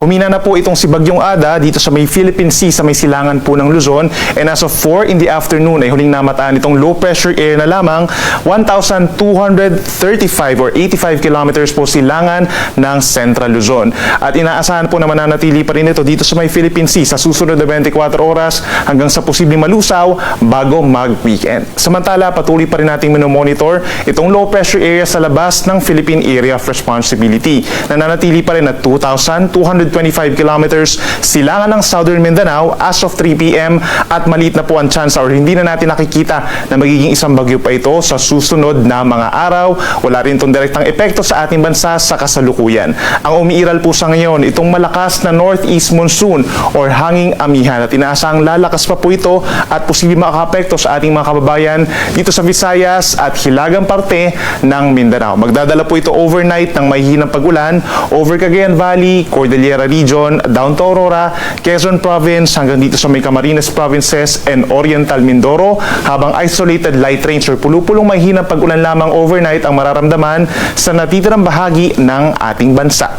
Humina na po itong si Bagyong Ada dito sa may Philippine Sea sa may silangan po ng Luzon, and as of 4 in the afternoon ay huling namataan itong low pressure area na lamang 1,235 or 85 kilometers po silangan ng Central Luzon. At inaasahan po na mananatili pa rin ito dito sa may Philippine Sea sa susunod na 24 oras hanggang sa posibleng malusaw bago mag-weekend. Samantala, patuloy pa rin nating minomonitor itong low pressure area sa labas ng Philippine Area of Responsibility. Nananatili pa rin at 2,225 kilometers silangan ng Southern Mindanao as of 3 p.m. at maliit na po ang chance or hindi na natin nakikita na magiging isang bagyo pa ito sa susunod na mga araw. Wala rin itong direktang epekto sa ating bansa sa kasalukuyan. Ang umiiral po sa ngayon, itong malakas na northeast monsoon or hanging amihan at inaasahang lalakas pa po ito at posibleng makakapekto sa ating mga kababayan dito sa Visayas at hilagang parte ng Mindanao. Magdadala po ito overnight ng mahihinang pag-ulan over Cagayan Valley, Cordillera Region, down to Aurora, Quezon Province, hanggang dito sa may Camarines Provinces and Oriental Mindoro, habang isolated light rains or pulupulong mahihinang pag-ulan lamang overnight ang mararamdaman sa natitirang bahagi ng ating bansa.